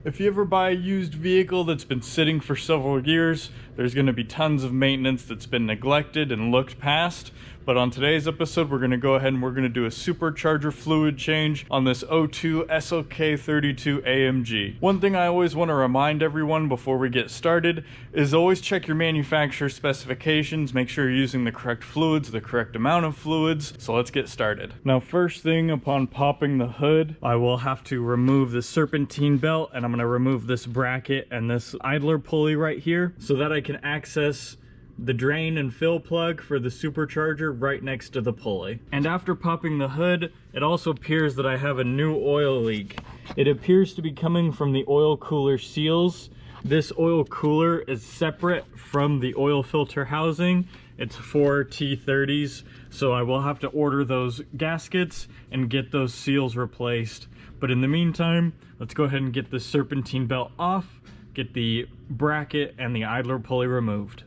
If you ever buy a used vehicle that's been sitting for several years, there's going to be tons of maintenance that's been neglected and looked past. But on today's episode, we're going to go ahead and we're going to do a supercharger fluid change on this 02 SLK32 AMG. One thing I always want to remind everyone before we get started is always check your manufacturer specifications, make sure you're using the correct fluids, the correct amount of fluids. So let's get started. Now, first thing, upon popping the hood, I will have to remove the serpentine belt, and I'm going to remove this bracket and this idler pulley right here so that I can access the drain and fill plug for the supercharger right next to the pulley. And after popping the hood, it also appears that I have a new oil leak. It appears to be coming from the oil cooler seals. This oil cooler is separate from the oil filter housing. It's for T30s, so I will have to order those gaskets and get those seals replaced. But in the meantime, let's go ahead and get the serpentine belt off, get the bracket and the idler pulley removed.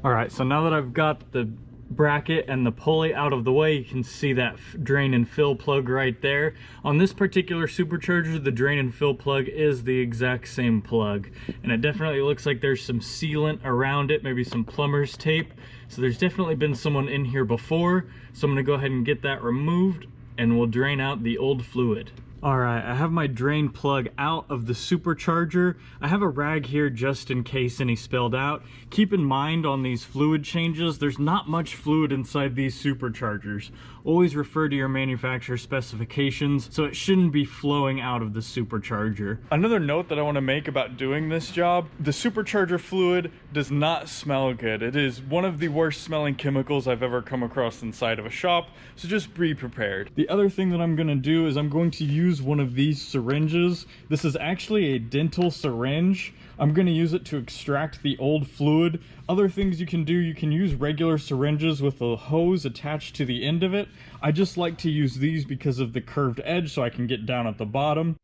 Alright, so now that I've got the bracket and the pulley out of the way, you can see that drain and fill plug right there. On this particular supercharger, the drain and fill plug is the exact same plug. And it definitely looks like there's some sealant around it, maybe some plumber's tape. So there's definitely been someone in here before. So I'm going to go ahead and get that removed and we'll drain out the old fluid. Alright, I have my drain plug out of the supercharger. I have a rag here just in case any spilled out. Keep in mind on these fluid changes, there's not much fluid inside these superchargers. Always refer to your manufacturer specifications, so it shouldn't be flowing out of the supercharger. Another note that I want to make about doing this job, the supercharger fluid does not smell good. It is one of the worst smelling chemicals I've ever come across inside of a shop, so just be prepared. The other thing that I'm going to do is I'm going to use one of these syringes. This is actually a dental syringe. I'm going to use it to extract the old fluid. Other things you can do, you can use regular syringes with a hose attached to the end of it. I just like to use these because of the curved edge so I can get down at the bottom.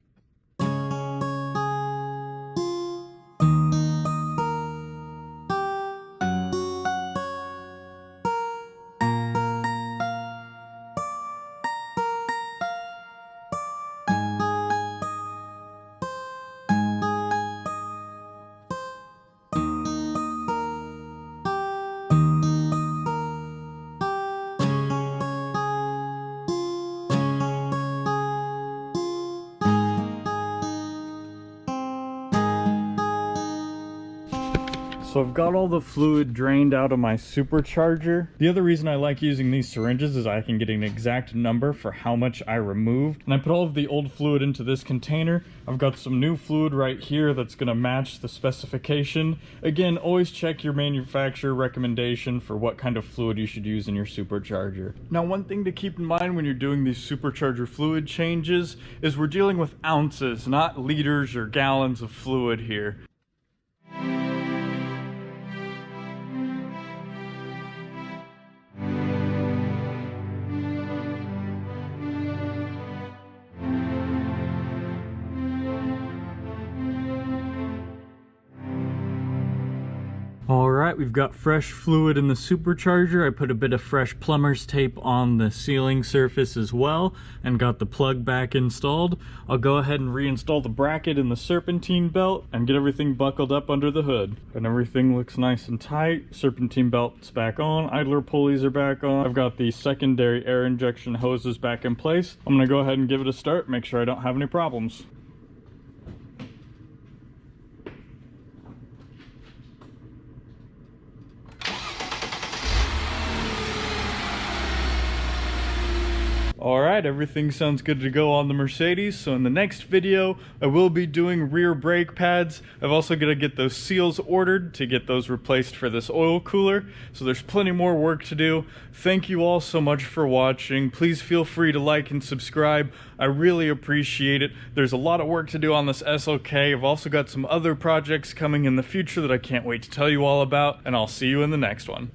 So I've got all the fluid drained out of my supercharger. The other reason I like using these syringes is I can get an exact number for how much I removed. And I put all of the old fluid into this container. I've got some new fluid right here that's gonna match the specification. Again, always check your manufacturer recommendation for what kind of fluid you should use in your supercharger. Now, one thing to keep in mind when you're doing these supercharger fluid changes is we're dealing with ounces, not liters or gallons of fluid here. Alright, we've got fresh fluid in the supercharger. I put a bit of fresh plumber's tape on the sealing surface as well and got the plug back installed. I'll go ahead and reinstall the bracket in the serpentine belt and get everything buckled up under the hood. And everything looks nice and tight. Serpentine belt's back on, idler pulleys are back on. I've got the secondary air injection hoses back in place. I'm going to go ahead and give it a start, make sure I don't have any problems. Alright, everything sounds good to go on the Mercedes, so in the next video I will be doing rear brake pads. I've also got to get those seals ordered to get those replaced for this oil cooler, so there's plenty more work to do. Thank you all so much for watching. Please feel free to like and subscribe. I really appreciate it. There's a lot of work to do on this SLK. I've also got some other projects coming in the future that I can't wait to tell you all about, and I'll see you in the next one.